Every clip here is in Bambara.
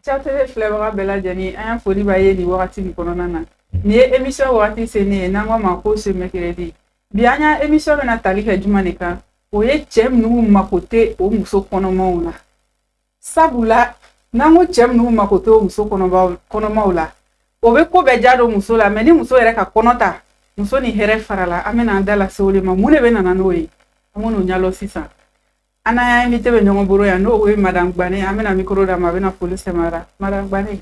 Chatele filɛbaga bɛɛ lajɛlen an y'a foli b'a ye nin wagati nin kɔnɔna na nin ye émission wagati sennen ye n'an ko ma ko ce mercredi bi an y'a émission bɛna tali kɛ juma de kan o ye cɛ minnu mako tɛ o muso kɔnɔmaw la sabula n'an ko cɛ minnu mako tɛ o muso kɔnɔmaw la o bɛ ko bɛɛ ja don muso la mais ni muso yɛrɛ ka kɔnɔ ta muso ni hɛrɛ farala an bɛna an da lase o de ma mun de bɛ nana n'o ye an b'o ɲɛdɔn sisan an n'an invité bɛ ɲɔgɔn bolo yan n'o ye madame Gbane an bɛna micro d'a ma a bɛna foli sɛmara madame Gbane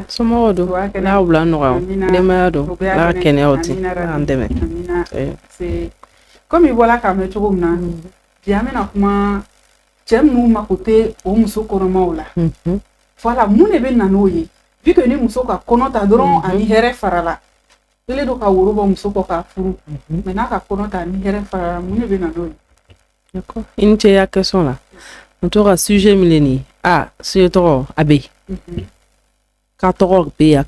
somɔgɔw don n'a wula nɔgɔya denbaya don n'a kɛnɛyaw tɛ an dɛmɛ comme i bɔra k'a mɛn cogo min na bi an bɛna kuma cɛ minnu mako tɛ o muso kɔnɔmaw la voilà mun de bɛ na n'o ye vu que ni muso ka kɔnɔ ta dɔrɔn ani hɛrɛ farala kelen do ka woro bɔ muso kɔ k'a furu mais n'a ka kɔnɔ ta ani hɛrɛ farala mun de bɛ na n'o ye. D'accord. Une telle question là. On t'aura sujet millénaire. Ah, c'est toi, Abbé. Quand on paye à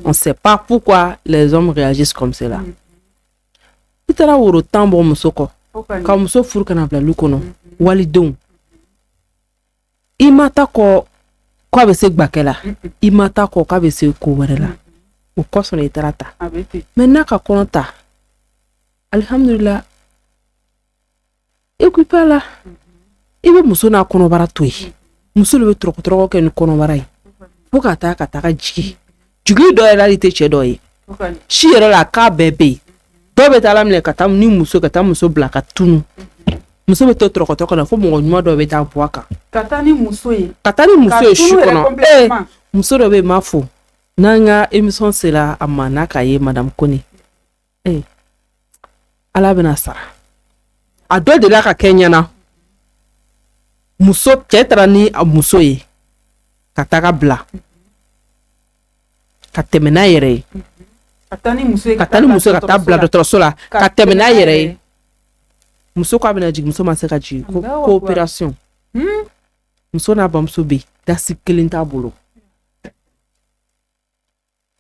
on ne sait pas pourquoi les hommes réagissent comme cela. Il te l'a ou autant bon musoko. Quand muso furu kana bla lukono. Walidon. Il mata ko quoi be se bakela. Il mata ko ka be se ko werela. O ko son etrata. Maintenant ka konta. Alhamdulillah. Écoutez là, il veut muso na konobara toy. Muso le veut trop que nous konobara. Faut qu'ata jigi. Jigi do la lité che doy. Si era la ka bébé. Do betala mle kata ni muso kata muso blaka tunu. Muso be trop na fo mo nyuma do beta boaka. Kata ni muso yi. Kata ni muso yi shukono. Muso do be mafo. Nanga émission c'est là amana kaye madame Kone. Ala bena sara. A dɔ de la ka kɛ ɲɛna muso cɛ taara ni a muso ye ka taga bila ka tɛmɛ n'a yɛrɛ ye ka taa ni muso ka taa bila dɔgɔtɔrɔso la ka tɛmɛ n'a yɛrɛ ye muso ko a bɛna jigin muso ma se ka jigin ko coopération muso n'a bamuso bɛ dasi kelen t'a bolo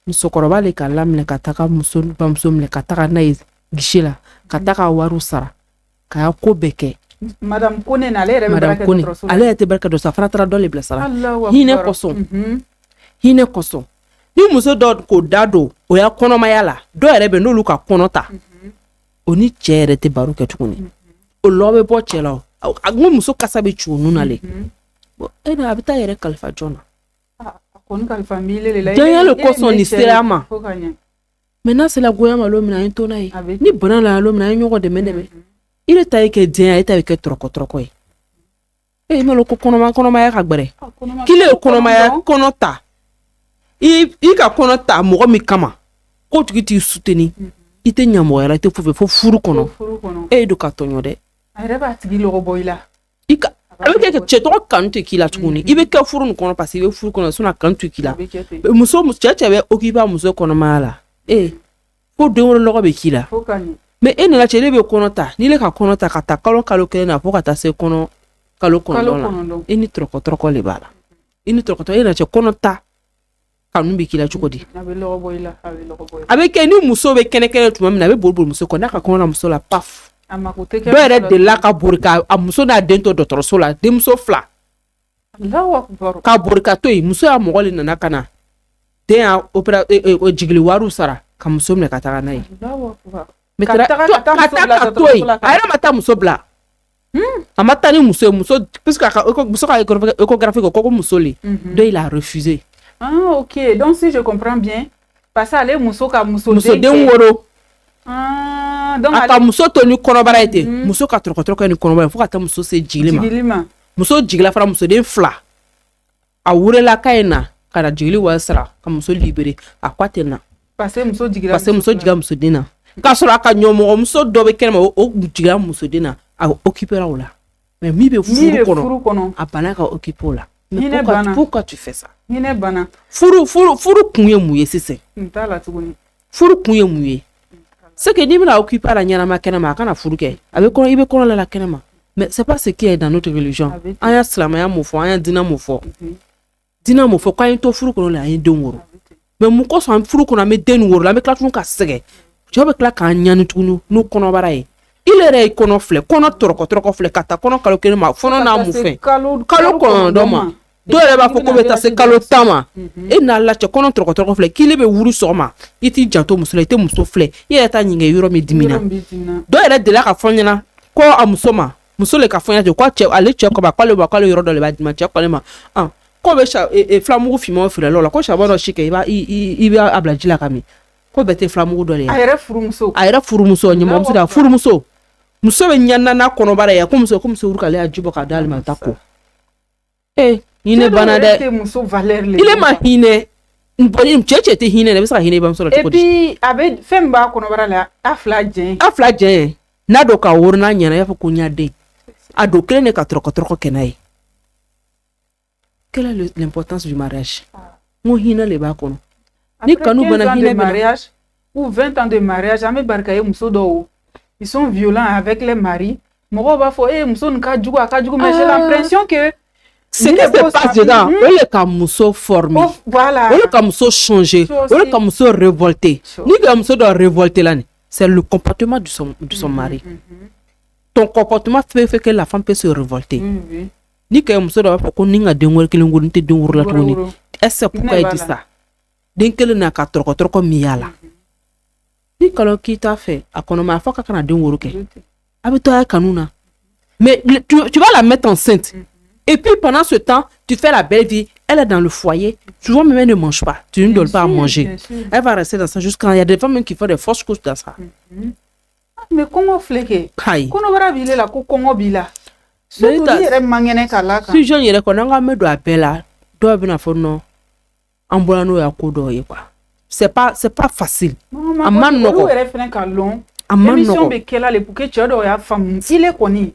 musokɔrɔba le ka laminɛ ka taga bamuso minɛ ka taga n'a ye gisi la ka taga wariw sara k'a ko bɛɛ kɛ madame Kone na ale yɛrɛ bɛ baraka dɔgɔtɔrɔso la ale yɛrɛ tɛ baraka dɔgɔtɔrɔso la fana taara dɔ le bila sara hinɛ kɔsɔn ni muso dɔ ko da don o ya kɔnɔmaya la dɔw yɛrɛ bɛ n'olu ka kɔnɔ ta o ni cɛ yɛrɛ tɛ baro kɛ tuguni o lɔ bɛ bɔ cɛ la a ko muso kasa bɛ ci o nun na le a bɛ taa yɛrɛ kalifa jɔn na jɔnya le kɔsɔn nin sera a ma mɛ n'a sera goya ma don min na an ye to n'a ye ni bana la don min na an ye ɲɔgɔn dɛmɛ il est taillé que dien est avec troko yi il me lo ko kɔnɔmaya ka gbɛrɛ kile kɔnɔmaya kɔnɔta i ka kɔnɔta mɔgɔ min kama ko tigi t'i soutenir i tɛ ɲamɔgɔya i tɛ foyi fo furu kɔnɔ e do ka tɔɲɔ dɛ a yɛrɛ b'a tigi lɔgɔ bɔ i la a bɛ kɛ cɛ tɔgɔ kanu tɛ k'i la tuguni i bɛ kɛ furu nin kɔnɔ parce que i bɛ furu kɔnɔ sinon kanu tɛ k'i la muso cɛ bɛ occuper muso kɔnɔmaya la fo den wɛrɛ lɔgɔ bɛ k'i la mais e nana cɛ ne bɛ kɔnɔ ta ni le ka kɔnɔ ta ka taa kalo kelen na fo ka taa se kɔnɔ kalo kɔnɔntɔn la e ni tɔrɔkɔtɔrɔkɔ le b'a la i ni tɔrɔkɔtɔrɔ e nana cɛ kɔnɔ ta kanu bɛ k'i la cogo di a bɛ kɛ ni muso bɛ kɛnɛ tuma min na a bɛ boli muso kɔ n'a ka kɔnɔ na muso la paf dɔw yɛrɛ de la ka bori ka a muso n'a den to dɔgɔtɔrɔso la denmuso fila ka bori ka to yen muso y'a mɔgɔ le nana ka na den y'a jigili wariw sara ka muso minɛ ka taga n'a ye ka taa to yen a yɛrɛ ma taa muso bila a ma taa ni muso puisque muso ka échographie ko muso le donc il a refusé. Ok, donc si je comprends bien parce que ale muso den woro a ka muso to ni kɔnɔbara ye ten muso ka tɔrɔkɔtɔrɔkɔ ni kɔnɔbara fo ka taa muso se jigili ma muso jigila fara muso den fila a wurila k'a ye na ka na jigili wari sara ka muso libéré a ko a tɛ na parce que muso jigira muso den na k'a sɔrɔ a ka ɲɔmɔgɔ muso dɔ bɛ kɛnɛma o jigira muso den na a occupera o la mais min bɛ furu kɔnɔ a banna ka occuper o la mais pourquoi tu fais ça furu kun ye mun ye sisan furu kun ye mun ye c'est que n'i bɛna occuper la ɲɛnama kɛnɛma a kana furu kɛ a bɛ i bɛ kɔnɔ la kɛnɛma mais c'est pas ce qui est dans notre religion an y'a silamɛya mun fɔ an y'a diinɛ mun fɔ k'an ye to furu kɔnɔ la an ye den wolo mais mun kɔsɔn an furu kɔnɔ an bɛ den wolo la an bɛ tila tuguni ka sɛgɛn cɛw bɛ tila k'an ɲani tuguni n'o kɔnɔbara ye il yɛrɛ ye kɔnɔ filɛ kɔnɔ tɔrɔkɔtɔrɔkɔ filɛ ka taa kɔnɔ kalo kelen ma fɔnɔ n'a mun fɛn kalo kɔnɔntɔn ma do yɛrɛ b'a fɔ ko bɛ taa se kalo 10 ma e n'a la cɛ kɔnɔ tɔrɔkɔtɔrɔkɔ filɛ k'i bɛ wuru sɔgɔma i t'i janto muso la i tɛ muso filɛ i yɛrɛ t'a ɲininka yɔrɔ min dimina dɔ yɛrɛ delila ka fɔ ɲɛna ko a muso ma muso le ka fɔ ɲɛna ko cɛ ale cɛ kɔba k'ale yɔrɔ dɔ le b'a d'i ma cɛ k'ale ma ko bɛ filamugu finman feere la ko sabɔ dɔ si kɛ i b'a bila ji la ka min ko bɛɛ tɛ filamugu dɔ de ye a yɛrɛ furumuso ɲɛmɔgɔmuso da furumuso muso bɛ ɲana n'a kɔnɔbara ye ko muso wuru k'ale y'a ji bɔ k'a d'ale ma ta ko hinɛ banna dɛ ile ma hinɛ cɛ tɛ hinɛ dɛ i bɛ se ka hinɛ i bamuso la cogo di et puis a bɛ fɛn min b'a kɔnɔbara la a fila jɛn n'a dɔn ka woro n'a ɲɛna i y'a fɔ ko n y'a den a don kelen de ka tɔrɔkɔtɔrɔkɔ kɛ n'a ye quelle est l'importance du mariage n ko hinɛ de b'a kɔnɔ ni kanu bana hinɛ mariage ou 20 ans de mariage an bɛ barika ye muso dɔw ils sont violents avec les maris mɔgɔw b'a fɔ muso nin ka jugu a ka jugu mais j'ai l'impression que ce qui se passe dedans o le ka muso former o le ka muso changer o le ka muso révolter ni ka muso dɔ révolter la ni c'est le comportement de son mari ton comportement fait que la femme peut se révolter ni ka muso dɔ b'a fɔ ko ni ka den wɛrɛ kelen wolo n tɛ den wolo la tuguni est-ce que pourquoi il dit ça den kelen n'a ka tɔrɔkɔtɔrɔkɔ min y'a la ni kalo k'i t'a fɛ a kɔnɔma a fɔ ka kana den wolo kɛ a bɛ to a kanu na mais tu vas la mettre enceinte et puis pendant ce temps tu fais la belle vie elle est dans le foyer souvent même elle ne mange pas tu ne donnes pas à manger elle va rester dans ça jusqu'à il y a des femmes même qui font des fausses couches dans ça mais comment fléquer kɔnɔbara b'i la ko kɔngɔ b'i la surtout ni yɛrɛ mangɛnɛ k'a la kan si jeune yɛrɛ kɔnɔ an ka mɛ don a bɛɛ la dɔw bɛna fɔ non an bɔra n'o y'a ko dɔw ye quoi c'est pas facile a ma nɔgɔ yɛrɛ fɛnɛ ka lɔn émission bɛ kɛla le pour que cɛ dɔw y'a faamu il est kɔni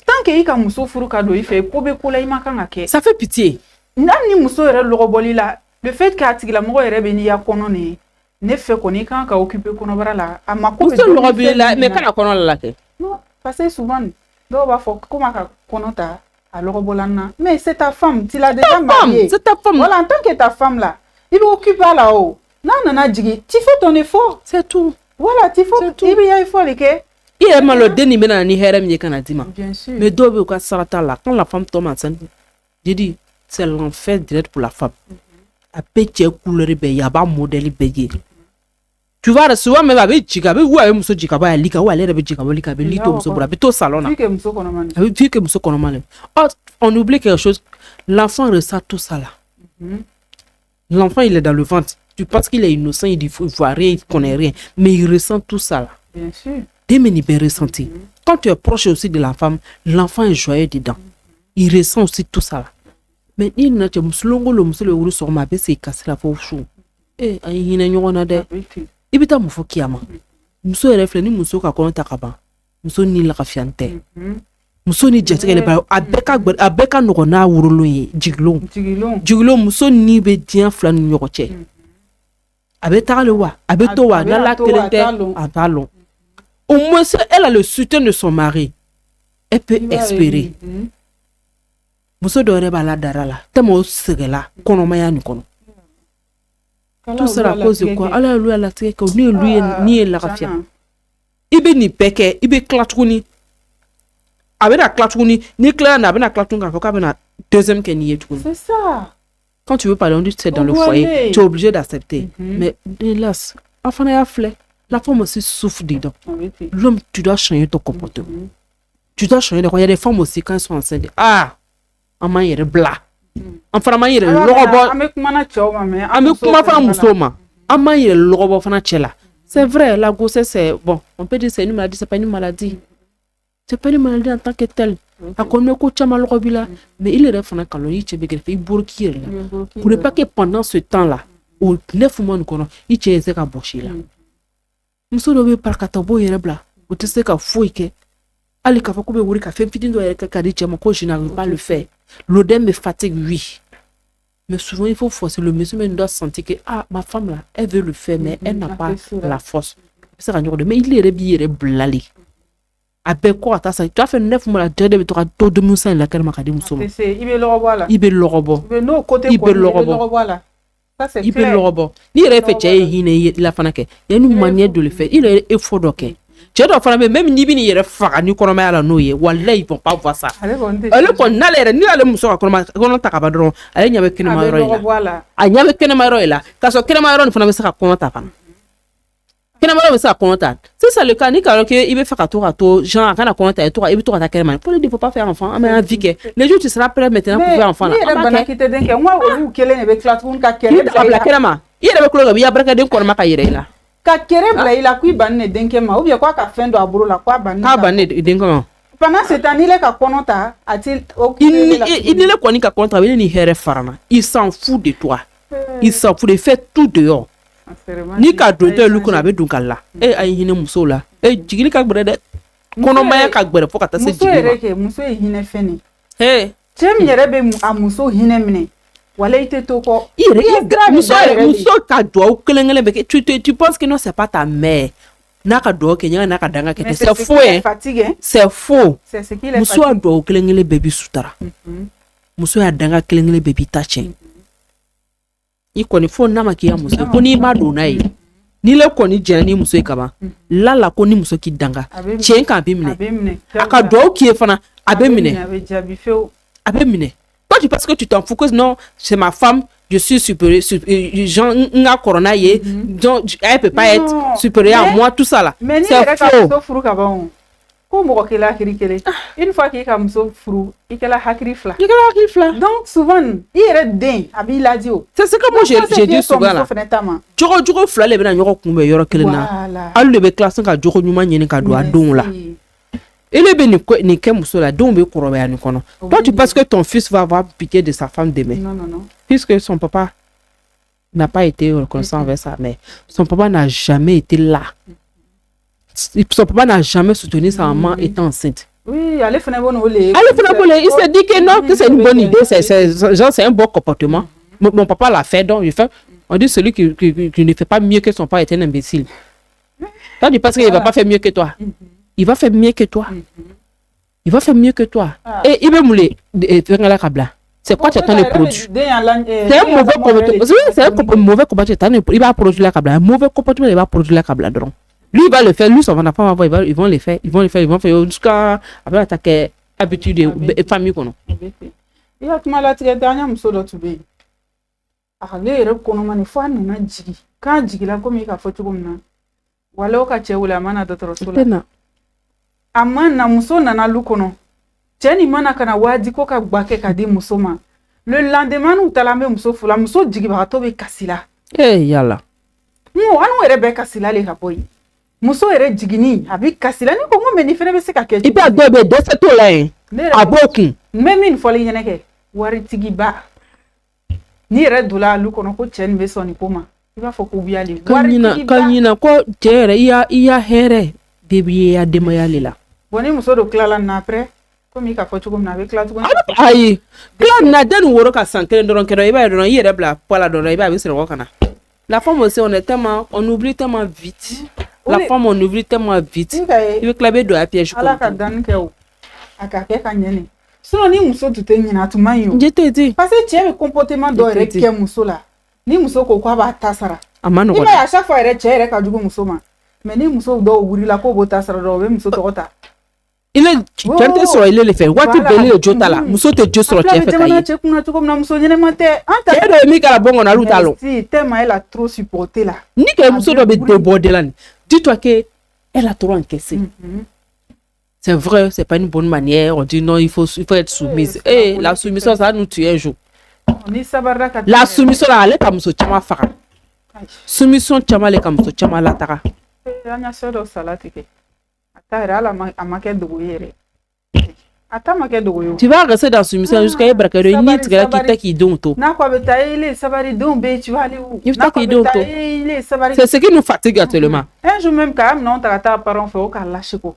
tant que i ka muso furu ka don i fɛ ko bɛ ko la i ma kan ka kɛ ça fait pitié hali ni muso yɛrɛ lɔgɔbɔli la le fait que a tigilamɔgɔ yɛrɛ bɛ n'i ya kɔnɔ ne ne fɛ kɔni i kan ka occuper kɔnɔbara la a ma ko bɛ muso lɔgɔbɔli la mais kana kɔnɔ la kɛ non parce que souvent dɔw b'a fɔ ko ma ka kɔnɔ ta a lɔgɔbɔla na mais c'est ta femme tu l'as déjà mariée c'est ta femme voilà en tant que ta femme là i bɛ occuper la o n'a nana jigin tu fais ton effort c'est tout voilà tu fais i bɛ ya effort de kɛ i yɛrɛ ma lɔ den nin bɛna ni hɛrɛ min ye kana d'i ma mais dɔw bɛ u ka sarata la quand la femme tombe enceinte je dis c'est l'enfer direct pour la femme a bɛ cɛ couleur bɛɛ ye a b'a modèle bɛɛ ye tu vois souvent même a bɛ jigin a bɛ ou a bɛ muso jigin ka bɔ a lika ou ale yɛrɛ bɛ jigin ka bɔ lika a bɛ li to muso bolo a bɛ to salon na a bɛ vu que muso kɔnɔma le on oublie quelque chose l'enfant ressent tout ça là l'enfant il est dans le ventre tu penses qu'il est innocent il voit rien il connaît rien mais il ressent tout ça là bien sûr des menibés ressentis quand tu es proche aussi de la femme l'enfant est joyeux dedans il ressent aussi tout ça là mais il n'a pas musulongo le musul le wuru sɔgɔma a bɛ se kasi la fo su a ye hinɛ ɲɔgɔn na dɛ i bɛ taa mun fɔ kiyama muso yɛrɛ filɛ ni muso ka kɔnɔ ta ka ban muso ni lafiya tɛ muso ni jatigɛ de b'a a bɛɛ ka nɔgɔn n'a worolon ye jigilon muso ni bɛ diɲɛ fila ni ɲɔgɔn cɛ a bɛ taga le wa a bɛ to wa n'ala kelen tɛ a b'a lɔn au moins elle a le soutien de son mari elle peut espérer muso dɔ yɛrɛ b'a la dara la tellement o sɛgɛla kɔnɔmaya nin kɔnɔ tout ça à cause de quoi ala ye lu ya latigɛ kɛ ni ye lu ye ni ye lafiya i bɛ nin bɛɛ kɛ i bɛ tila tuguni a bɛna tila tuguni ni tila na a bɛna tila tuguni k'a fɔ k'a bɛna deuxième kɛ n'i ye tuguni c'est ça quand tu veux parler on dit c'est dans le foyer tu es obligé d'accepter mais hélas en fana y'a filɛ la femme aussi souffre dedans l'homme tu dois changer ton comportement tu dois changer de quoi il y a des femmes aussi quand elles sont enceintes an m'an yɛrɛ bila an fana m'an yɛrɛ lɔgɔbɔ an bɛ kuma na cɛw ma mais an bɛ kuma fana musow ma an m'an yɛrɛ lɔgɔbɔ fana cɛ la c'est vrai la grossesse c'est bon on peut dire c'est une maladie c'est pas une maladie c'est pas une maladie en tant que telle a kɔni bɛ ko caman lɔgɔ b'i la mais il yɛrɛ fana ka lɔn i cɛ bɛ kɛrɛfɛ i boroki yɛrɛ la pour ne pas que pendant ce temps là o 9 mois nin kɔnɔ i cɛ ye se ka bɔsi la muso dɔ bɛ parakata bɔ yɛrɛ bila o tɛ se ka foyi kɛ hali k'a fɔ k'u bɛ wuli ka fɛn fitinin dɔ yɛrɛ kɛ ka di cɛ ma ko je n'arrive pas à le faire l'odeur me fatigue oui mais souvent il faut forcer le monsieur même doit sentir que ma femme là elle veut le faire mais elle n'a pas la force c'est ça mais il yɛrɛ b'i yɛrɛ bila le a bɛɛ kɔ ka taa sa tu as fait 9 mois la cɛ de bɛ to ka to denmuso in la kɛnɛ ma ka di muso ma i bɛ lɔgɔbɔ a la i bɛ lɔgɔbɔ i bɛ lɔgɔbɔ a la i bɛ lɔgɔbɔ ni yɛrɛ fɛ cɛ ye hinɛ i la fana kɛ yanni manière de le faire il yɛrɛ effort dɔ kɛ cɛ dɔ fana bɛ même n'i bɛ n'i yɛrɛ faga ni kɔnɔmaya la n'o ye walahi ils vont pas voir ça ale kɔni n'ale yɛrɛ ni ale muso ka kɔnɔ ta ka ban dɔrɔn ale ɲɛ bɛ kɛnɛma yɔrɔ in la a ɲɛ bɛ kɛnɛma yɔrɔ in la k'a sɔrɔ kɛnɛma yɔrɔ nin fana bɛ se ka kɔnɔ ta fana kɛnɛma yɔrɔ bɛ se ka kɔnɔ ta sisan le cas ni k'a dɔn k'i bɛ fɛ ka to genre a kana kɔnɔ ta i bɛ to ka taa kɛnɛma pour ne faut pas faire enfant an bɛ an vie kɛ les jours tu seras prêt maintenant pour faire enfant la an b'a kɛ olu kelen de bɛ tila tuguni ka kɛlɛ bila kɛnɛma i yɛrɛ bɛ kulo kɛ i y'a barikaden kɔnɔma ka yɛrɛ i la ka kɛrɛ bila i la k'i ban ne denkɛ ma ou bien k'a ka fɛn dɔ a bolo la k'a ban ne denkɛ ma pendant ce temps n'ile ka kɔnɔ ta a ti il ne kɔni ka kɔnɔ ta il ni hɛrɛ farana il s'en fout de toi il s'en fout de fait tout dehors ni ka don tɛ olu kɔnɔ a bɛ don ka la a ye hinɛ musow la jigini ka gbɛrɛ dɛ kɔnɔmaya ka gbɛrɛ fo ka taa se jigini ma muso ye hinɛ fɛn ye cɛ min yɛrɛ bɛ a muso hinɛ minɛ wala i tɛ to kɔ muso ka duwawu kelen kelen bɛ kɛ tu penses que non c'est pas ta mère n'a ka duwawu kɛ ɲaga n'a ka danga kɛ c'est faux c'est faux muso y'a duwawu kelen kelen bɛɛ bi sutara muso y'a danga kelen kelen bɛɛ b'i ta tiɲɛ i kɔni fo n'a ma k'i ya muso ko n'i ma don n'a ye n'i le kɔni jɛna ni muso ye kaban lala ko ni muso k'i danga tiɲɛ kan a bɛ minɛ a ka duwawu k'i ye fana a bɛ minɛ a bɛ minɛ toi tu penses que tu t'en fous que non c'est ma femme je suis supérieur genre nga corona ye donc elle peut pas être supérieure à moi tout ça là c'est faux ko mɔgɔ kɛla hakiri kelen une fois k'i ka muso furu i kɛla hakiri fila donc souvent i yɛrɛ den a b'i ladi o c'est ce que moi j'ai dit souvent là jogo fila le bɛna ɲɔgɔn kunbɛn yɔrɔ kelen na hali de bɛ tila ka jogo ɲuman ɲini ka don a denw la ele bɛ nin kɛ muso la denw bɛ kɔrɔbaya nin kɔnɔ toi tu penses que ton fils va avoir pitié de sa femme demain non puisque son papa n'a pas été reconnaissant envers sa mère son papa n'a jamais été là. Son papa n'a jamais soutenu sa maman étant enceinte. Oui, il s'est dit que non, que c'est une bonne idée, c'est un bon comportement. Mon papa l'a fait, donc on dit celui qui ne fait pas mieux que son père est un imbécile. Toi, tu penses qu'il ne va pas faire mieux que toi. Il va faire mieux que toi. Il va faire mieux que toi. Et il va mouler faire la cabla. C'est quoi tu attends les produits? C'est un mauvais comportement. C'est un mauvais comportement. Il va produire la cabla. Un mauvais comportement, il va produire la cabla. Lui, il va le faire, lui, son enfant va voir, ils vont le faire jusqu'à après attaquer habitude de famille. Il y a tout mal à tirer dernier muso de Toubé. Allez, reconnaissez fois nous n'a dit quand dit la comme il a fait tout comme ça. Voilà au cas où la mana de trop sola. Amana muso nana lukono. Tiens, mana kana wadi ko ka bake ka di muso ma. Le lendemain nous talambe muso fula muso digi barato be kasila. Yalla. Mo anu ere be kasila le kapoyi. Muso ere jigini abi kasila ni ko mo meni fere be se ka ke. Ipa do be de se to la abokin. Même une fois les ke wari tigi ba. Ni ere dula lu kono ko chen be soni koma. Iba fo ko biali. Kanyina ko tere iya here debi ya demaya lela. Boni muso do klala na après comme il ka fo chukum na be klala chukum. Ayi. Klala na den woro ka sankelen doron kedo iba doron yere bla pola doron iba be sere ko kana. La femme aussi on oublie tellement vite. La femme on oublie tellement vite. Il veut claver de la piège. Ala ka dan ke o. Aka ke ka nyene. Sinon ni muso tu te nyina tu manyo. Je te dis. Parce que tu as un comportement do ere ke muso la. Ni muso ko kwa ba tasara. Amano. Ima ya chaque fois ere che ere ka jugo muso ma. Mais ni muso do wuri la ko bo tasara do be muso to kota. Il est chanté sur il le fait. What tu belé le jota la. Muso te jo sur chef ka yi. Tu kuna tu comme na muso nyene mate. Anta. Ero mi kala bongo na lutalo. Si tellement elle a trop supporté là. Ni que muso do be déborder là. Dis-toi que elle a trop encaissé. C'est vrai, c'est pas une bonne manière. On dit non, il faut être soumise. La soumission, ça va nous tuer un jour. La soumission, là, elle est comme ça, chama fara. Soumission, chama, elle est comme ça, chama la tara. Tu vas rester dans soumission jusqu'à y braquer une nit qui t'a qui donne tout. C'est ce qui nous fatigue actuellement. Un jour même, quand même, non, t'as parent fait au cas lâcher quoi.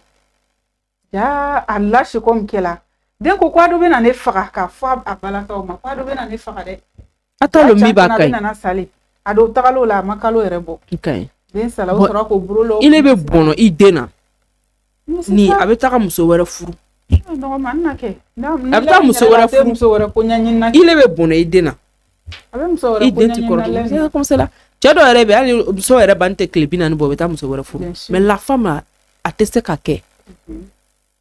Ya Allah lâcher comme qu'elle a. D'un coup, quoi de bien en effort, car fois à balaka ou ma quoi de bien en effort. Attends le mi bakay. Adoptalo la makalo erebo. Okay. Den sala o sera ko brolo. Il est bon, il dena. Ni avec ta muso wera furu. Non man na ke. Avec ta muso wera furu. Muso wera ko nyanyin na. Il est bon, il dena. Avec muso wera ko nyanyin na. Comme ça là. Tu dois rêver, muso wera bante klebina ni bobeta muso wera furu. Mais la femme là, a testé kake.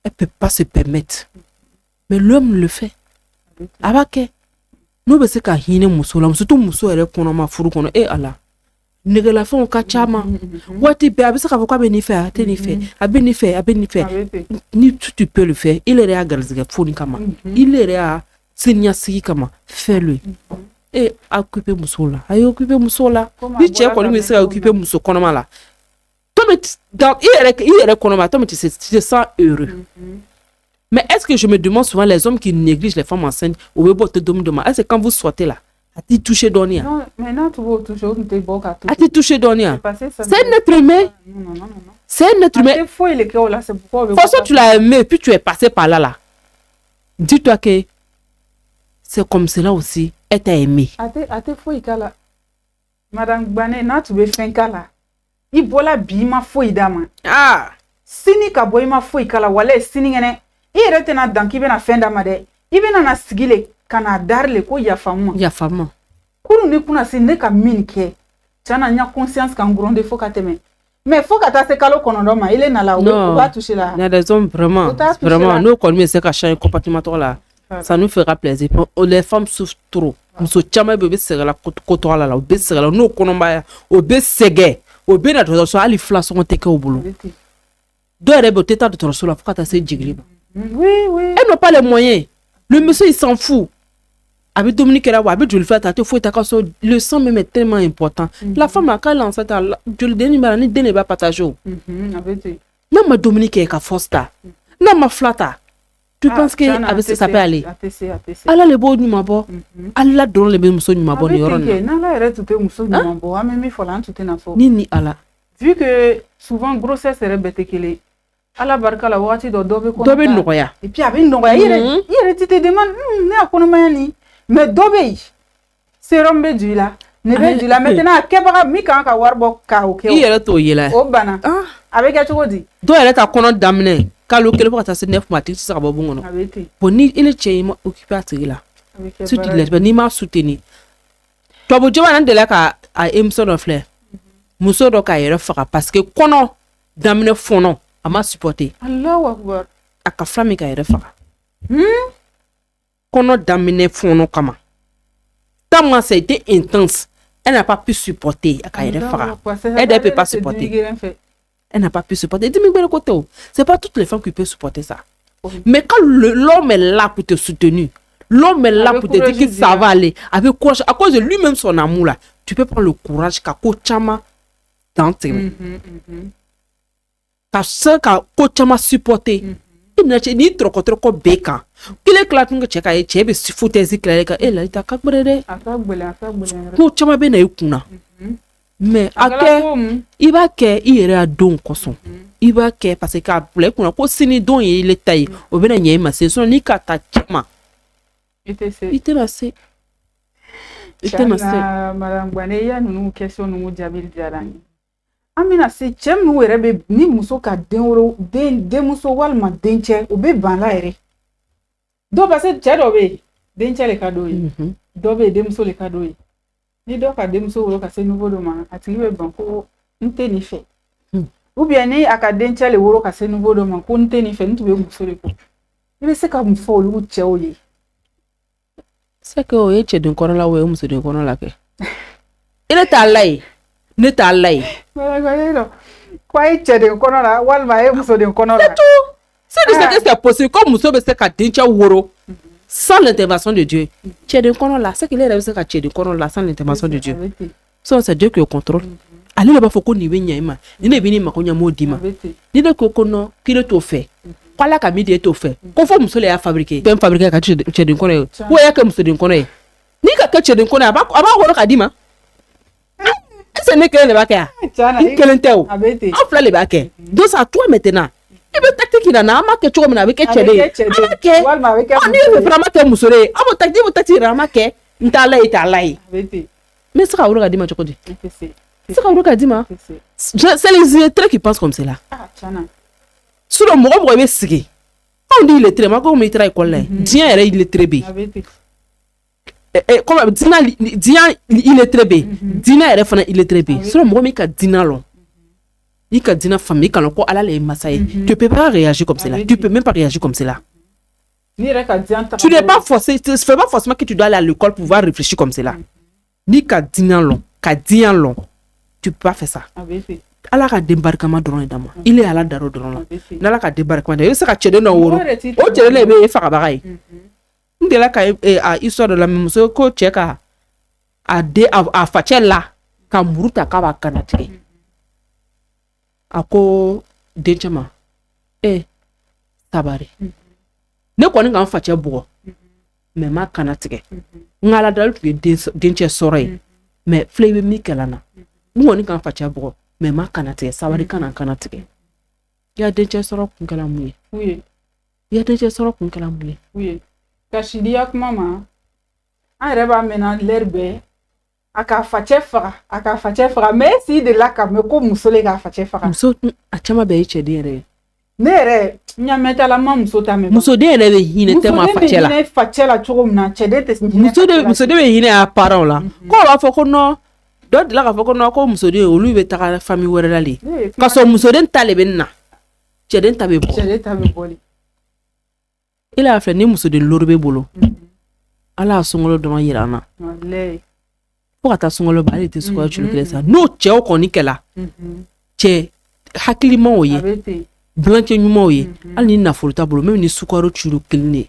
Elle peut pas se permettre. Mais l'homme le fait. Abake. Nous be se ka hine muso la muso to muso ere kono ma furu kono ala. Nege la fon ka chama. Wati be abisa ka fokwa be ni fe ate ni fe. Abe ni fe. Ni tu peux le faire. Il est à galzega foni kama. Il est à senya sigi kama. Fais-le. Et occuper muso la. Ayo occuper muso la. Bi che ko ni se occuper muso kono ma la. Toi mais dans il est kono ma toi mais tu te sens heureux. Mais est-ce que je me demande souvent les hommes qui négligent les femmes enceintes au bébé te demande est-ce que quand vous sortez là, a-t-il touché Donia? Non, maintenant tu vas toucher au boka. A-t-il touché Donia? C'est notre humain. Non. C'est notre humain. C'est faux il est là, c'est pourquoi. De toute façon, tu l'as aimé puis tu es passé par là. Dis-toi que c'est comme cela aussi. Elle t'a aimé. A-t-il faux il là. Madame Bané, na tu veux faire kala. Il bola bima faux idama. Ah. Sini ka boy ma faux kala wala sini ngene. I yɛrɛ tɛna dan k'i bɛna fɛn d'a ma dɛ i bɛna na sigi le ka na dari le ko yafamu kurun ni kuna se ne ka min kɛ tiɲɛna n ya conscience kan gronde fo ka tɛmɛ mais fo ka taa se kalo 9 ma il est nala o b'a toucher la. Il y a des hommes vraiment nous kɔni se ka changer comportement tɔgɔ la ça nous fera plaisir les femmes souffrent trop muso caman bɛ u bɛ sɛgɛn la ko tɔgɔ la u bɛ sɛgɛn la n'o kɔnɔbaya o bɛ sɛgɛn o bɛ na dɔgɔtɔrɔso hali filasɔngɔ tɛ kɛ o bolo dɔw yɛrɛ bɛ o tɛ taa dɔgɔtɔrɔso la fo ka taa se jigili ma. Oui. Elle n'a pas les moyens. Le monsieur, il s'en fout. Avec Dominique, elle a avec Jules Fata, le sang même est tellement important. La femme a quand elle enceinte, je le donne, mais elle ne va pas partager. Non, ma Dominique est à Fosta. Non, ma Flata. Tu penses que ça peut aller? Elle a les beaux du mabo. Elle a donné les mêmes mousseaux du mabo. Ni ala. Vu que souvent, grossesse est bête. Ala barka la wati do dobe noya et puis avec noya il te demande ne akono mayani mais dobe sérum be du la ne be du la maintenant kebara mi kan ka warbo ka o ke il est to yela o bana avec a chogodi do ele ta kono damne kalo kele ko ta se 9 matin ça ba bongo bon ni il est chez moi occupé à la tu dis les ni ma soutenir to bo joma nan de la ka a emso no fleur muso do ka yere faka parce que kono damne fono a m'a supporté. Allahu Akbar. A ka fami ka yɛrɛ faga. Kono daminɛ fono kama. Tellement ça a été intense. Elle n'a pas pu supporter a ka yɛrɛ faga. Elle ne peut pas supporter. Elle n'a pas pu supporter. Dis-moi côté. C'est pas toutes les femmes qui peuvent supporter ça. Mais quand l'homme est là pour te soutenir, l'homme est là pour te dire que ça va aller. Avec courage, à cause de lui-même son amour là, tu peux prendre le courage qu'a coachama dans tes mains. Ka se ka ko chama supporter ina che ni troko beka kile klatun ga cheka e chebe sifutezi klere ka ela ita ka brede ko chama be na ikuna mais ake iba ke ire adon koson iba ke parce que apple kuna ko sini don ye ile tai o be na nyema se so ni ka ta chama ite na se madame Gwane ya nunu question nunu jabil jarani amina se chem nu were be ni muso ka den muso walma denche o be ban la ere do ba se che do be denche le ka do yi do be den muso le ka do yi ni do ka den muso woro ka se nouveau do ma ati be ban ko nte ni fe ou bien ni aka denche le woro ka se nouveau do ma ko nte ni fe ntu be muso le ko ni se ka mu fo lu che o yi c'est que o ye che den kono la o muso den kono la ke ile ta lai ne ta lai quoi il de konola walma e muso de konola c'est tout c'est possible comme muso be se ka dincha woro sans l'intervention de Dieu che de konola c'est qu'il est se ka che de konola sans l'intervention de Dieu c'est Dieu qui le contrôle allez là-bas faut qu'on y vienne ima ni ne bini makonya modima ni de kokono qui le to fait kwala ka midi to fait ko fo muso le ya fabriquer ben fabriquer ka che de konola wo ya ka muso de konola ni ka che de konola aba woro ka dima c'est ne que le bac il quelqu'un ou on fait le bac donc ça toi maintenant il veut tactique il a na ma que tu comme avec chede on est vraiment que musore abo tactique rama que ntala italai mais ça ka dima chokodi ça ka dima c'est les lettrés qui pensent comme cela sur le moment où il sigi on dit lettré ma ko mi tra école là dien era il lettré bi comme dina il est très bien dina est refana il est très bien sur moi mais ka dina long ni ka dina famille kan ko ala le massa tu peux pas réagir comme cela tu peux même pas réagir comme cela tu n'es pas forcé tu fais pas forcément que tu dois aller à l'école pour pouvoir réfléchir comme cela ni ka dina long tu peux pas faire ça ala ka débarquement dron dama il est ala daro dron la ka débarquement il sera chéde no woro o chéde le be fa ka bagay ndela ka a histoire de la même so ko cheka a fachela ka muruta ka ba kanatike ako denchama tabari ne ko ni nga fache bugo mais ma kanatike ngala dal tu denche soray mais flebe mi kelana ngo ni nga fache bugo mais ma kanatike sabari kanatike ya denche soro kun kala muye ya denche soro kun kala muye kashidiya kuma ma an yɛrɛ b'a mɛna l'herbe a ka facɛ faga mais si de la ka mɛ ko muso le k'a facɛ faga muso a caman bɛɛ ye cɛden yɛrɛ ye ne yɛrɛ ɲamɛtala ma muso ta mɛ muso den yɛrɛ bɛ hinɛ tellement facɛ la muso den bɛ hinɛ facɛ la cogo min na cɛden tɛ muso den bɛ hinɛ a parents la ko b'a fɔ ko non dɔ dila k'a fɔ ko non ko muso den olu bɛ taga famille wɛrɛ la le ka sɔrɔ muso den ta le bɛ na cɛden ta bɛ bɔ il a fait ni muso den loro bɛ bolo ala sungolo dɔrɔn yira an na fo ka taa sungolo ba ale tɛ sugaya culo kelen sa n'o cɛw kɔni kɛla cɛ hakilimaw ye bilancɛ ɲumanw ye hali ni nafolo t'a bolo même ni sukaro culo kelen de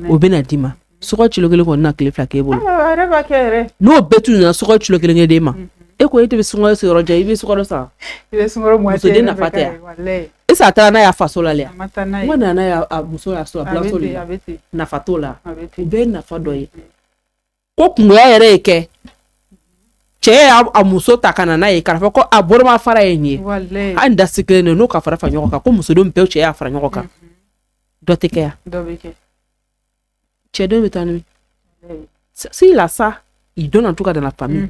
o bɛna d'i ma sukaro culo kelen kɔni na tile fila k'e bolo n'o bɛɛ tun nana sukaro culo kelen kɛ d'e ma e ko e tɛ bɛ sungalo se yɔrɔ jan i bɛ sukaro san muso den nafa tɛ yan isa taara n'a y'a faso la le n nana n'a y'a muso y'a sɔrɔ a bilaso le nafa t'o la o bɛɛ ye nafa dɔ ye ko kungoya yɛrɛ ye kɛ cɛ y'a muso ta ka na n'a ye k'a fɔ ko a boloma fara ye nin ye hali da si kelen de n'o ka fara ɲɔgɔn kan ko musodenw bɛɛ cɛ y'a fara ɲɔgɔn kan dɔ tɛ kɛ yan cɛdenw bɛ taa ni si la sa il donne en tout cas dans la famille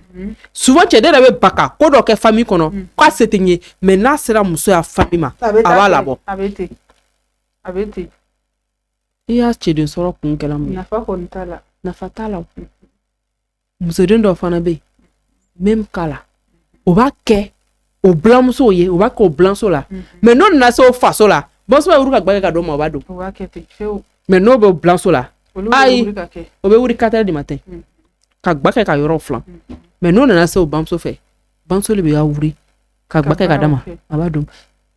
souvent cɛden yɛrɛ bɛ baka ko dɔ kɛ famille kɔnɔ k'a se tɛ ɲɛ mais n'a sera muso ya famille ma a b'a labɔ a bɛ ten i y'a cɛden sɔrɔ kun kɛla mun ye nafa kɔni t'a la nafa t'a la musoden dɔ fana bɛ yen même cas la o b'a kɛ o bilamuso ye o b'a kɛ o bilamuso la mais n'o nana se o faso la bɔnsɔn bɛ wuli ka gbage ka d'o ma o b'a dɔn mais n'o bɛ o bilamuso la ayi o bɛ wuli 4 heures du matin ka gbage ka yɔrɔ filan mais n'o nana se o bamuso fɛ bamuso le bɛ y'a wuli ka gbage ka d'a ma a b'a dɔn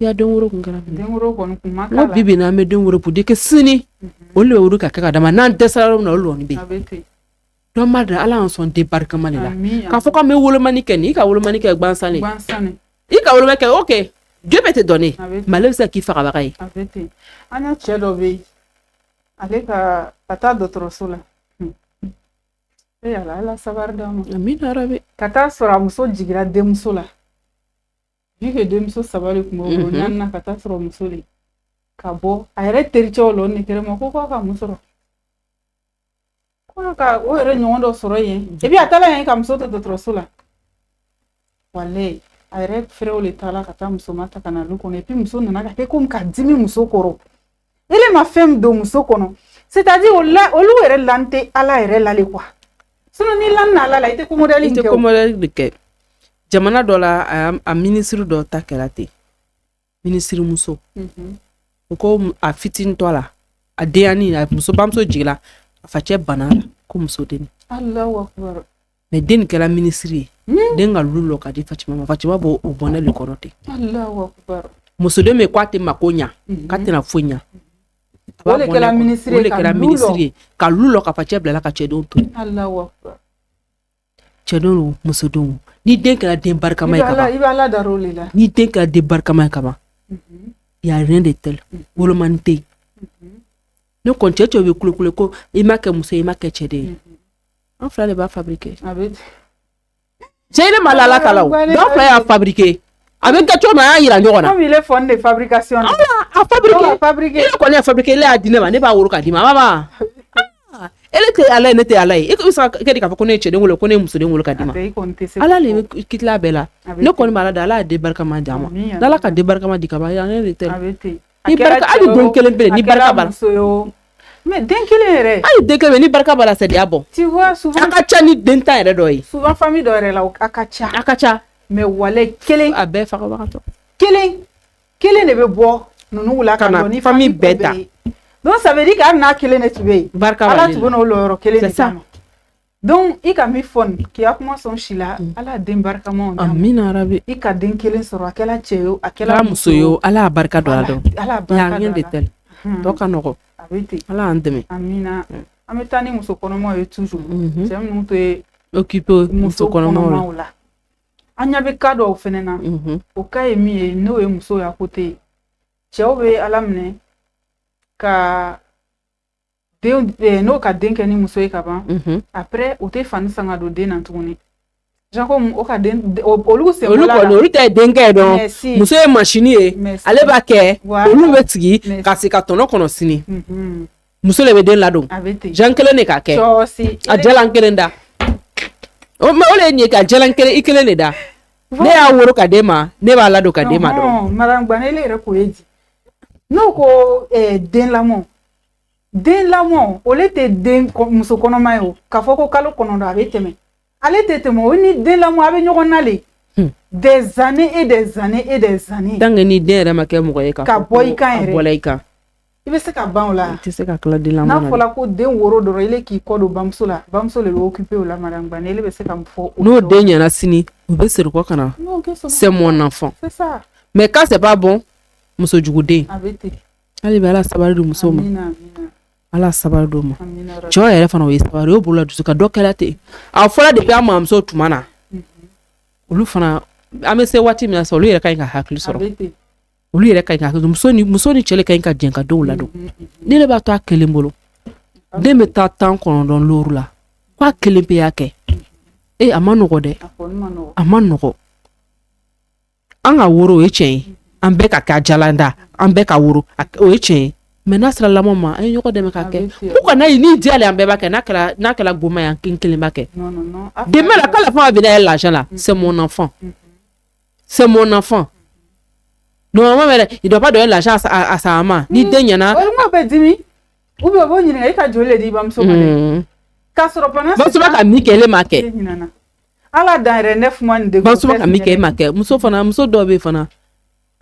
i y'a den woro kun kɛra n ko bibi n'an bɛ den woro pour dire que sini olu bɛ wuli ka kɛ ka d'a ma n'an dɛsɛra yɔrɔ min na olu lɔni bɛ yen dɔn b'a dɔn ala y'an sɔn débarquement de la k'a fɔ k'an bɛ wolomani kɛ nin i ka wolomani kɛ gansan de i ka wolomani kɛ ok Dieu bɛ te donner mais ale bɛ se k'i fagabaga ye an y'a cɛ dɔ bɛ yen ale ka taa dɔgɔtɔrɔso la ala sabari d'a ma amin arabe ka taa sɔrɔ a muso jigira denmuso la vu que denmuso saba de tun b'o bolo naaninan ka taa sɔrɔ muso le ka bɔ a yɛrɛ tericɛw la o ne kɛrɛ ma ko k'a ka mun sɔrɔ ko ka o yɛrɛ ɲɔgɔn dɔ sɔrɔ yen et puis a taara yen ka muso to dɔgɔtɔrɔso la walayi a yɛrɛ frɛw le taara ka taa muso ma ta ka na lu kɔnɔ et puis muso nana ka kɛ komi ka dimi muso kɔrɔ ele ma fɛn min don muso kɔnɔ c'est à dire olu yɛrɛ lan tɛ ala yɛrɛ la le quoi sinon ni lan na ala la i tɛ ko modèle kɛ i tɛ ko modèle de kɛ jamana dɔ la a ministre dɔ ta kɛra ten ministre muso o ko a fitinin tɔ la a denyani a muso bamuso jigila a facɛ bana la ko muso den Allahu akbar mais den kɛra ministre ye den ka lu lɔ ka di Fatima ma Fatima b'o bɔnɛ le kɔnɔ ten Allahu akbar muso den bɛ ko a tɛ mako ɲa k'a tɛna foyi ɲa o le kɛra ministre ye ka lu lɔ ka facɛ bila la ka cɛdenw to Allahu akbar cɛdenw musodenw ni den kɛra den barikama ye kaban i bɛ ala dar'o le la ni den kɛra den barikama ye kaban y a rien de tel wolomani tɛ yen ne kɔni cɛ bɛ kulekule ko i ma kɛ muso ye i ma kɛ cɛden ye an fila de b'a fabriquer cɛ ne ma lala kala o dɔw fila y'a fabriquer a bɛ kɛ cogo min a y'a yira ɲɔgɔn na comme il est fond de fabrication a fabriquer e kɔni y'a fabriquer ele y'a di ne ma ne b'a woro k'a di ma mama ele tɛ ala ye ne tɛ ala ye e bɛ se ka kɛ de k'a fɔ ko ne ye cɛden wolo ko ne ye musoden wolo k'a di ma ala le bɛ kitila bɛɛ la ne kɔni b'a la da ala ye den barikama di a ma n'ala ka den barikama di ka ban yan ne de tɛ ni barika hali don kelen bɛ ni barika b'a la mais den kelen yɛrɛ hali den kelen ni barika b'a la c'est bon tu vois souvent a ka ca ni den tan yɛrɛ dɔ ye souvent famille dɔ yɛrɛ la a ka ca a ka ca mais wale kelen a bɛɛ fagabagatɔ kelen de bɛ bɔ ninnu la ka dɔn ni famille bɛɛ ta donc ça veut dire que hali n'a kelen de tun bɛ yen ala tun bɛ n'o yɔrɔ kelen de d'a ma donc i ka min fɔ nin k'i ka kuma sɔn si la ala den barikamaw d'a ma amina rabi i ka den kelen sɔrɔ a kɛla cɛ ye o a kɛla muso ye o ala y'a barika don a la dɔn ala barika rien de tel dɔ ka nɔgɔ a bɛ ten ala y'an dɛmɛ amina an bɛ taa ni muso kɔnɔmaw ye toujours cɛ minnu tɛ occupé muso kɔnɔmaw la an ɲɛ bɛ cas dɔw fɛnɛ na o cas ye min ye n'o ye muso ya côté ye cɛw bɛ ala minɛ ka den n'o ka den kɛ ni muso ye ka ban après o tɛ fani san ka don den na tuguni genre comme o ka den olu sen bɔla la olu tɛ denkɛ ye dɔn muso ye machine ye ale b'a kɛ olu bɛ sigi ka se ka tɔnɔ kɔnɔ sini muso le bɛ den ladon jan kelen de k'a kɛ a jalan kelen da o le ye ka jalan kelen i kelen de da ne y'a woro ka den ma ne b'a ladon ka den ma dɔrɔn madame Gbanele yɛrɛ k'o ye di n'o ko den lamɔ ole tɛ den muso kɔnɔma ye o k'a fɔ ko kalo kɔnɔntɔn a bɛ tɛmɛ ale tɛ tɛmɛ o ni den lamɔ a bɛ ɲɔgɔn na le des années et des années et des années tant que ni den yɛrɛ ma kɛ mɔgɔ ye ka bɔ i kan yɛrɛ bɔla i kan i bɛ se ka ban o la i tɛ se ka tila den lamɔ na n'a fɔla ko den woro dɔrɔn ile k'i kɔ don bamuso la bamuso le bɛ occupé o la madame Gbanele bɛ se ka mun fɔ n'o den ɲɛna sini u bɛ segin kɔ ka na c'est mon enfant c'est ça mais quand c'est pas bon muso juguden a bɛ ten hali bi ala sabari di muso ma ala sabari d'o ma cɛw yɛrɛ fana o ye sabari o bolola dusu ka dɔ kɛla ten a fɔra depuis a mamuso tuma na olu fana an bɛ se waati min na sisan olu yɛrɛ ka ɲi ka hakili sɔrɔ olu yɛrɛ ka ɲi ka hakili muso ni cɛ le ka ɲi ka jɛn ka denw ladon ne de b'a to a kelen bolo den bɛ taa 19 looru la ko a kelen pe y'a kɛ a ma nɔgɔ dɛ a ma nɔgɔ an ka woro o ye tiɲɛ ye an bɛɛ ka kɛ jalan da an bɛɛ ka woro o ye tiɲɛ ye mais n'a sera lamɔ ma an ye ɲɔgɔn dɛmɛ ka kɛ ko ka n'a ye ni diya le an bɛɛ b'a kɛ n'a kɛla goma ye an kelen b'a kɛ demain là quand la femme va venir avec l'argent là c'est mon enfant normalement il doit pas donner l'argent à sa maman ni den ɲɛna o bɛ dimi ou bien o b'o ɲininka i ka joli le di bamuso ma dɛ k'a sɔrɔ pendant bamuso b'a ka min kɛ ele m'a kɛ ala dan yɛrɛ 9 mois ni de bamuso b'a ka min kɛ e m'a kɛ muso dɔw bɛ fana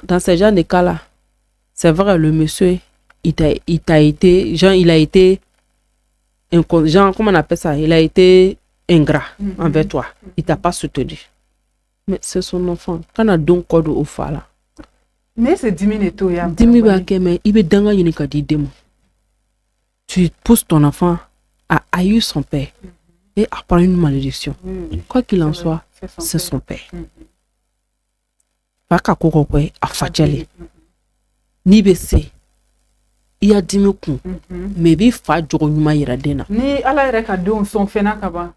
dans ces genres de cas là c'est vrai le monsieur il a été genre comment on appelle ça, il a été ingrat envers toi, il t'a pas soutenu, mais c'est son enfant quand on a donc code au fa là mais c'est 10 minutes tout ya 10 minutes mais il veut danga yini ka di demo tu pousses ton enfant à haïr son père et à prendre une malédiction quoi qu'il en soit c'est son père pas ka koko kwe a fajale ni be se i y'a dimi kun mais i b'i fa jogo ɲuman yira den na ni ala yɛrɛ ka denw sɔn fɛnɛ ka ban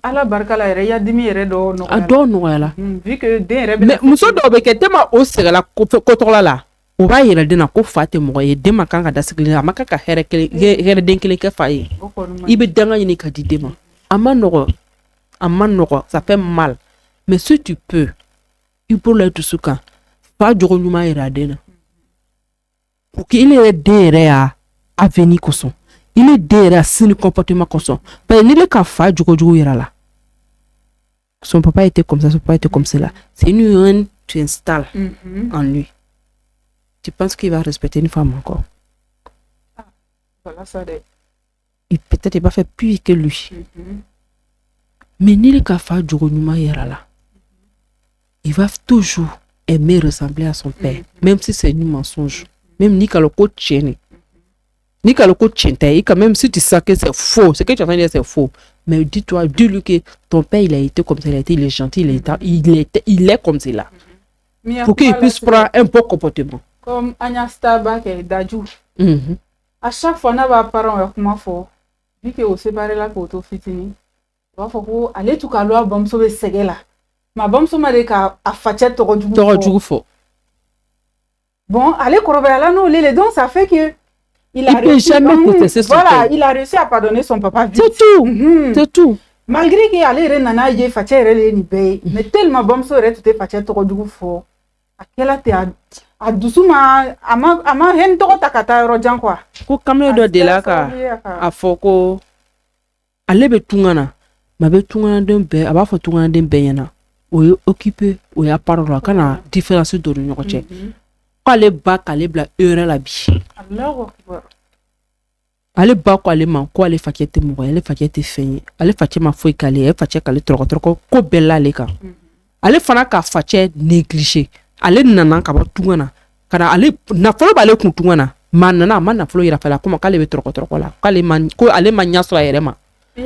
ala barika la yɛrɛ i y'a dimi yɛrɛ dɔ nɔgɔyala a dɔw nɔgɔyala vu que den yɛrɛ bɛ mais muso dɔw bɛ kɛ tema o sɛgɛla kotɔgɔla la o b'a yira den na ko fa tɛ mɔgɔ ye den ma kan ka dasigi a ma kan ka hɛrɛ den kelen kɛ fa ye i bɛ danga ɲini ka di den ma a ma nɔgɔ ça fait mal mais si tu peux i bolo la i dusu kan fa jogo ɲuman yira den na pour que il yɛrɛ den yɛrɛ y'a avenir kosɔn il est den yɛrɛ a sini comportement kosɔn parce que n'i le ka fa jogo yira la son papa était comme ça son papa était comme cela c'est une urine tu installes en lui tu penses qu'il va respecter une femme encore voilà ça et peut-être il va faire plus que lui mais n'i le ka fa jogo ɲuman yira la il va toujours aimer ressembler à son père même si c'est un mensonge même ni kaloko tienne ni kaloko tienne même si tu sais que c'est faux ce que tu es en train de dire c'est faux mais dis-lui que ton père il a été comme ça il est gentil il est comme cela pour qu'il puisse prendre un bon comportement comme Anya Starbuck et Daju à chaque fois n'a pas parent avec moi fort vu que au séparé la photo fitini va faut aller tout calor bamso be segela ma bamso ma de ka afache toro jugu fo bon, allez, non, les dons, ça fait que il a réussi, voilà, il a réussi à pardonner son papa vite. C'est tout, c'est tout. Malgré qu'il allait renana y faire ni bay, mais tellement bon so re tout faire trop du fort. À quelle heure a doucement ama hen to takata rojan quoi. Ko kamle do de la ka a foko ale be tungana ma be tungana den be aba fo tungana den be yana o ye occupé o y'a parole la kana différence do ni ɲɔgɔn cɛ k'ale ba k'ale bila heure la bi ale ba ko ale ma ko ale facɛ tɛ mɔgɔ ye ale facɛ tɛ fɛn ye ale facɛ ma foyi k'ale ye ale facɛ k'ale tɔrɔkɔ ko bɛɛ l'ale kan ale fana ka facɛ négliger ale nana ka bɔ tunga na kana ale nafolo b'ale kun tunga na ma nana a ma nafolo yira fɛla kuma k'ale bɛ tɔrɔkɔ la ko ale ma ɲɛ sɔrɔ a yɛrɛ ma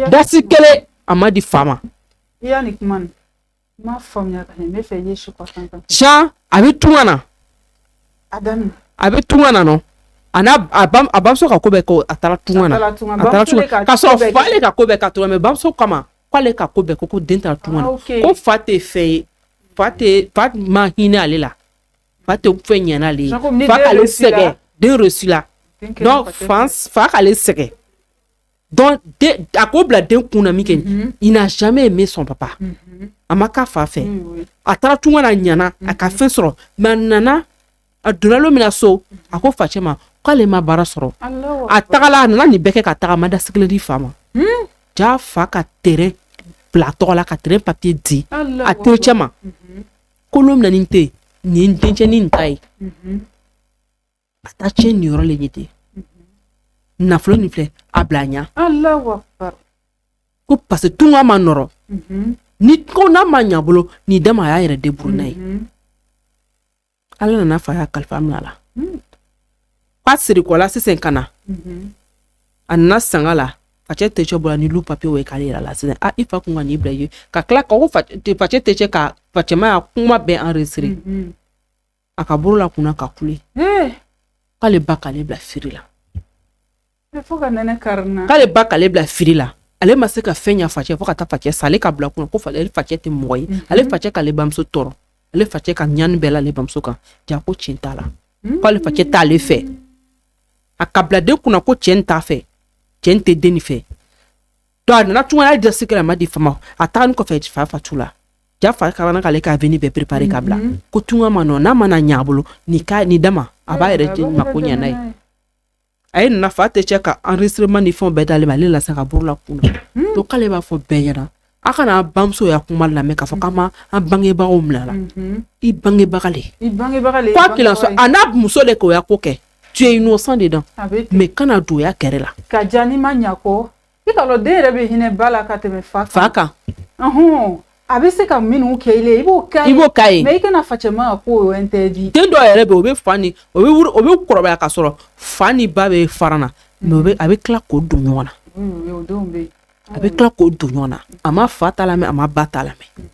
dasi kelen a ma di fa ma yani kuma ma faamuya ka ɲɛ ne fɛ ye su kɔfɛ Jean a bɛ tunga na Adam a bɛ tunga na no a bamuso ka ko bɛɛ ko a taara tunga na a taara tunga ka sɔrɔ fa ale ka ko bɛɛ ka tunga mɛ bamuso kama k'ale ka ko bɛɛ ko den taara tunga na ko fa tɛ fɛn ye fa ma hinɛ ale la fa tɛ fɛn ɲɛna ale ye fa k'ale sɛgɛn den reçu la donc fa k'ale sɛgɛn donc a ko bila den kun na min kɛ il n'a jamais aimé son papa a ma k'a fa fɛ a taara tunga na ɲana a ka fɛn sɔrɔ mɛ a nana a donna lo min na so a ko facɛ ma k'ale ma baara sɔrɔ a tagala a nana nin bɛɛ kɛ ka taga a ma da sigilen di fa ma ja fa ka terrain bila tɔgɔ la ka terrain papier di a tericɛ ma ko lo min na nin tɛ nin ye n dencɛ ni nin ta ye a taa tiɲɛ nin yɔrɔ le ɲɛ ten nafolo nin filɛ a bila ɲa ko parce que tunga ma nɔrɔ ni ko n'a ma ɲa bolo nin dama a y'a yɛrɛ débrouiller n'a ye ala nana fa y'a kalifa minɛ a la k'a siri kɔ la sisan ka na a nana sanga la facɛ tɛcɛ bɔra ni lu papier ye k'ale yira la sisan i fa kun ka n'i bila ye ka tila ka ko facɛ tɛcɛ ka facɛma y'a kuma bɛɛ enregistré a ka bolo la kunna ka kule k'ale ba k'ale bila firi la k'ale ba k'ale bila firi la ale ma se ka fɛn ɲa facɛ fo ka taa facɛ sa ale ka bila kunna ko ale facɛ tɛ mɔgɔ ye ale facɛ k'ale bamuso tɔɔrɔ ale facɛ ka ɲani bɛɛ la ale bamuso kan ja ko tiɲɛ t'a la k'ale facɛ t'ale fɛ a ka bila den kunna ko tiɲɛ t'a fɛ tiɲɛ tɛ den nin fɛ donc a nana tunga ale dasi kɛra a ma di fa ma a taga ni kɔfɛ fa fatu la ja fa ka na k'ale ka avenir bɛɛ préparer ka bila ko tunga ma nɔ n'a mana ɲa a bolo ni dama a b'a yɛrɛ mako ɲɛ n'a ye a ye nana fa tɛ cɛ ka enregistrement ni fɛnw bɛɛ d'ale ma ale la sa ka buru la kunna donc k'ale b'a fɔ bɛɛ ɲɛna a kana bamuso y'a kuma lamɛn k'a fɔ k'an ma an bangebagaw minɛ la i bangebaga le quoi qu'il en soit a n'a muso de k'o y'a ko kɛ tu es innocent dedans mais kana don o y'a kɛrɛ la ka ja ni ma ɲa kɔ i ka dɔn den yɛrɛ bɛ hinɛ ba la ka tɛmɛ fa kan a bɛ se ka minnu kɛ i la i b'o k'a ye mais i kana facɛma ka ko o interdit den dɔw yɛrɛ bɛ o bɛ fa ni o bɛ kɔrɔbaya ka sɔrɔ fa ni ba bɛ fara na mais a bɛ tila k'o don ɲɔgɔn na a bɛ tila k'o don ɲɔgɔn na a ma fa ta lamɛn a ma ba ta lamɛn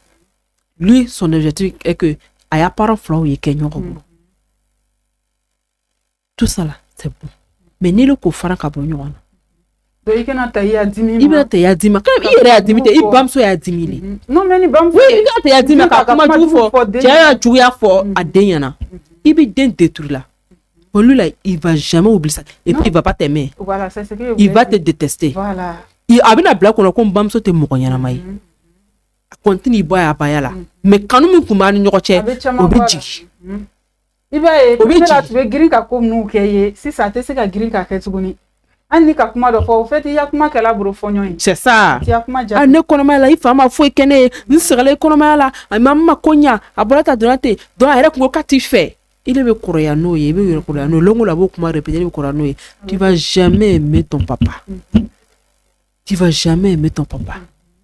lui son objectif est que a y'a parents filaw ye kɛ ɲɔgɔn bolo tout ça là c'est bon mais n'i le ko fara ka bɔ ɲɔgɔn na donc i kana ta i y'a dimi ma i bɛna ta i y'a dimi quand même i yɛrɛ y'a dimi tɛ i bamuso y'a dimi de non mais ni bamuso oui i kana ta i y'a dimi ka kuma jugu fɔ cɛ y'a juguya fɔ a den ɲɛna i bɛ den détruire la pour lui là il va jamais oublier ça et puis il va pas t'aimer voilà c'est ce que il va te détester voilà a bɛna bila kɔnɔ ko n bamuso tɛ mɔgɔ ɲɛnama ye a continue i bɔ a baya la mais kanu min tun b'a ni ɲɔgɔn cɛ o bɛ jigin i b'a ye peut-être tu bɛ girin ka ko minnu kɛ ye sisan a tɛ se ka girin k'a kɛ tuguni hali ni ka kuma dɔ fɔ o fait i ya kuma kɛla bolo fɔɲɔgɔn ye c'est ça i ya kuma jaabi ne kɔnɔmaya la i fa ma foyi kɛ ne ye n sɛgɛnna i kɔnɔmaya la a ma ko ɲa a bɔra ta donna ten donc a yɛrɛ kun ko k'a t'i fɛ i de bɛ kɔrɔya n'o ye i bɛ yɛrɛ kɔrɔya n'o ye longo la a b'o kuma répéter i bɛ kɔrɔya n'o ye tu vas jamais aimer ton papa tu vas jamais aimer ton papa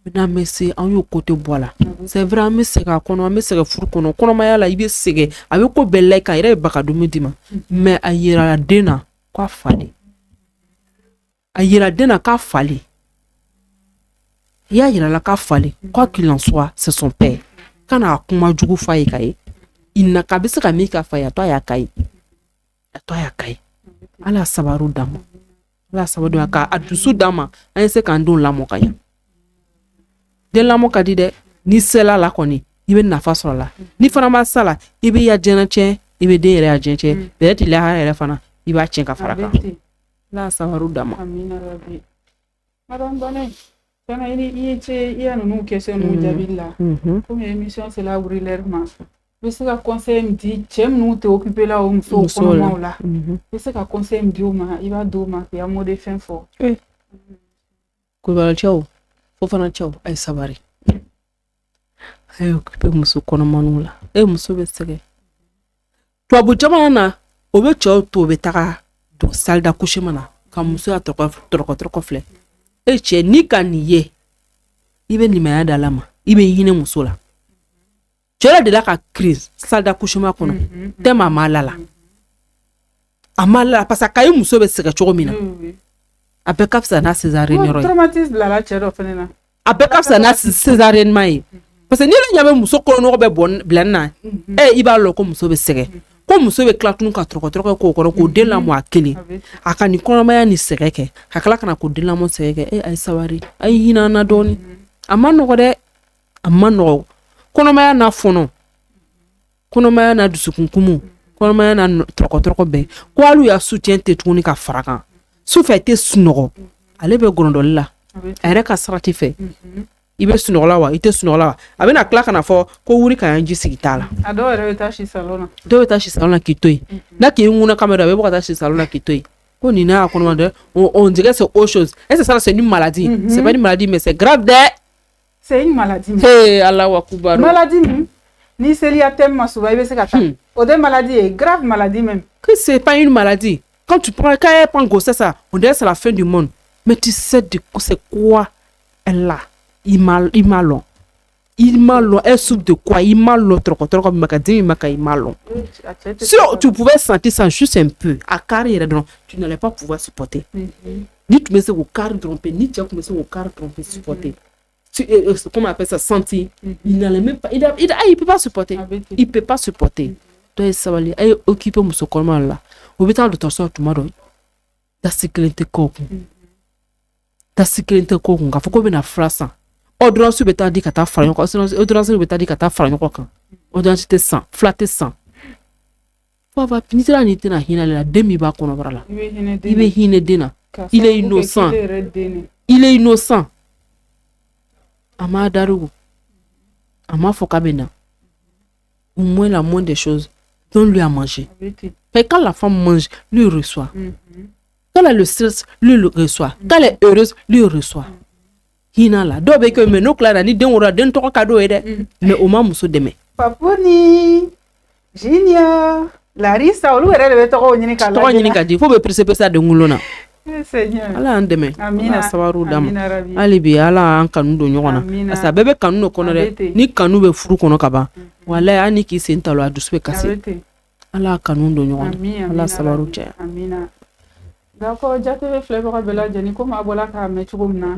maintenant mais c'est an y'o côté bɔ a la c'est vrai an bɛ sɛgɛn a kɔnɔ an bɛ sɛgɛn furu kɔnɔ kɔnɔmaya la i bɛ sɛgɛn a bɛ ko bɛɛ la kan a yɛrɛ bɛ baga dumuni d'i ma mais a yira den na k'a falen a yira den na k'a falen i y'a yira la k'a falen quoi qu'il en soit c'est son père kana a kuma jugu f'a ye ka ye i na ka bɛ se ka min k'a fa ye a to a y'a ka ye ala y'a sabaru d'a ma ala y'a sabaru d'a ma k'a dusu d'a ma an ye se k'an denw lamɔ ka ɲa den lamɔ ka di dɛ n'i sela la kɔni i bɛ nafa sɔrɔ la ni fana ma sa la i bɛ ya diɲɛlatigɛ i bɛ den yɛrɛ ya diɲɛ peut-être lahara yɛrɛ fana i b'a tiɲɛ ka fara kan ala y'a sabaru d'a ma madame Bonnet fana i ye cɛ i ya ninnu question ninnu jaabi la comme émission sera ouvrir l'heure ma i bɛ se ka conseil min di cɛ minnu tɛ occupé la o musow kɔnɔmaw la i bɛ se ka conseil min di o ma i b'a d'o ma k'i ka mot de fin fɔ kulubali cɛw fo fana cɛw a ye sabari a ye occupé muso kɔnɔmaniw la muso bɛ sɛgɛ tubabu jamana na o bɛ cɛw to o bɛ taga don salle d'accouchement na ka muso ya tɔrɔkɔ filɛ cɛ ni ka nin ye i bɛ nimaya da la ma i bɛ hinɛ muso la cɛ de la ka crise salle d'accouchement kɔnɔ tellement a ma la parce que a ye muso bɛ sɛgɛ cogo min na a bɛɛ ka fisa n'a césarienne yɔrɔ ye traumatisme bila la cɛ dɔ fɛnɛ na a bɛɛ ka fisa n'a césarienne ye parce que n'i yɛrɛ ɲɛ bɛ muso kɔnɔnɔgɔ bɛ bɔ bila na i b'a lɔ ko muso bɛ sɛgɛ ko muso bɛ tila tunu ka tɔrɔkɔ k'o kɔrɔ k'o den lamɔ a kelen a ka nin kɔnɔmaya ni sɛgɛ kɛ ka tila kana k'o den lamɔ sɛgɛ kɛ a ye sabari a ye hinɛ an na dɔɔni a ma nɔgɔ dɛ a ma nɔgɔ kɔnɔmaya n'a fɔnɔ kɔnɔmaya n'a dusukunkumu kɔnɔmaya n'a tɔrɔkɔ bɛɛ ko hali y'a soutien tɛ tuguni ka fara kan sufɛ i tɛ sunɔgɔ ale bɛ gɔnɔdɔli la a yɛrɛ ka sarati fɛ i bɛ sunɔgɔ la wa i tɛ sunɔgɔ la wa a bɛna tila kana fɔ ko wuri ka yan ji sigi t'a la a dɔw yɛrɛ bɛ taa si salon na dɔw bɛ taa si salon na k'i to yen n'a k'i ŋuna kamera a bɛ bɔ ka taa si salon na k'i to yen ko nin n'a kɔnɔma dɛ on dirait c'est autre chose est-ce que ça c'est une maladie c'est pas une maladie mais c'est grave dɛ c'est une maladie hey Allahu akbar maladie min ni seliya thème ma souvent i bɛ se ka taa o de maladie est grave maladie même que c'est pas une maladie quand elle prend grossesse ça on dirait c'est la fin du monde mais tu sais c'est quoi elle a il m'a long elle souffre de quoi il m'a long trop magazine il m'a long si tu pouvais sentir ça juste un peu à carrière donc tu n'allais pas pouvoir supporter ni tu me sais au carré tromper ni tu me sais au carré tromper supporter comment on appelle ça sentir il n'allait même pas il peut pas supporter il peut pas supporter donc ça va aller occuper muso kɔnɔma la o bɛ taa dɔgɔtɔrɔso tuma dɔ dasi kelen tɛ k'o kun k'a fɔ ko bɛna fura san ordonnance bɛ taa di ka taa fara ɲɔgɔn kan ordonnance bɛ taa di ka taa fara ɲɔgɔn kan ordonnance tɛ san fila tɛ san fo va n'i sera nin tɛna hinɛ ale la den min b'a kɔnɔbara la i bɛ hinɛ den na il est innocent a ma darugu a ma fɔ k'a bɛ na au moins la moindre des choses donne-lui à manger. Et quand la femme mange, lui reçoit. Quand elle a le stress, lui le reçoit. Quand elle est heureuse, lui reçoit. Hina la. Do be que me no klara ni den wora den to cadeau ede. Mais au moins muso deme. Paponi. Junior. Larissa olu ere le to nyini ka la. To nyini ka di fo be précipiter ça de ngulona. Seigneur. Ala an deme. Amina sabaru dam. Ali bi ala an kanu do nyogona. Asa bebe kanu no kono de. Ni kanu be furu kono kaba. Wala ani ki sentalo adusbe kasi. Ala kanu do ɲɔgɔn ala sabaru cɛ amina d'accord jatebe filɛbaga bɛɛ lajɛlen komi a bɔla k'a mɛn cogo min na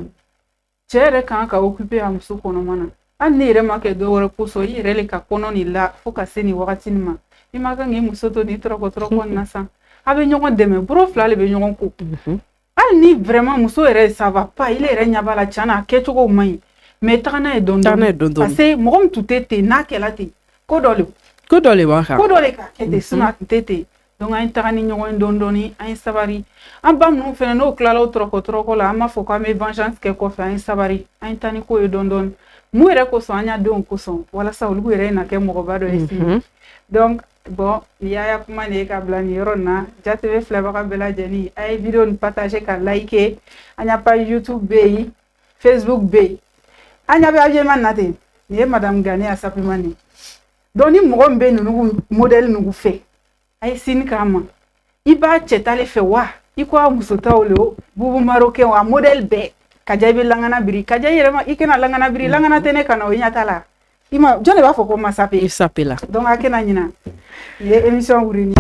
cɛ yɛrɛ kan ka occuper a muso kɔnɔma na hali ni yɛrɛ ma kɛ dɔ wɛrɛ kosɔn i yɛrɛ le ka kɔnɔ nin la fo ka se nin wagati nin ma i ma kan k'i muso to nin tɔrɔkɔ nin na san a bɛ ɲɔgɔn dɛmɛ bolo fila le bɛ ɲɔgɔn ko hali ni vraiment muso yɛrɛ ça va pas ile yɛrɛ ɲɛ b'a la tiɲɛ na a kɛcogo man ɲi mais taga n'a ye dɔɔni parce que mɔgɔ min tun tɛ ten n'a kɛla ten ko dɔ le ko dɔ le b'a kan ko dɔ le ka kɛ ten sinon a tun tɛ ten donc an ye taga ni ɲɔgɔn ye dɔɔni an ye sabari an ba minnu fɛnɛ n'o tilala o tɔrɔkɔ la an b'a fɔ k'an bɛ vengeance kɛ kɔfɛ an ye sabari an ye taa ni ko ye dɔɔni mun yɛrɛ kosɔn an y'a denw kosɔn walasa olu yɛrɛ na kɛ mɔgɔba dɔ ye sini donc bon ni y'a kuma nin ye ka bila nin yɔrɔ nin na jatebe filɛbaga bɛɛ lajɛlen a ye video nin partager ka like an y'a page YouTube bɛ yen Facebook bɛ yen an ɲa bɛ aviement na ten nin ye madame Gane Asapimani donc ni mɔgɔ min bɛ ninnu modèle ninnu fɛ a ye sini k'a ma i b'a cɛ tale fɛ wa i ko a muso taw le o bubu marocain wa modèle bɛɛ ka ja i bɛ langana biri ka ja i yɛrɛ ma i kana langana biri langana tɛ ne kana o ɲɛ t'a la i ma jɔn de b'a fɔ ko masape i sape la donc a kɛna ɲina nin ye émission wuri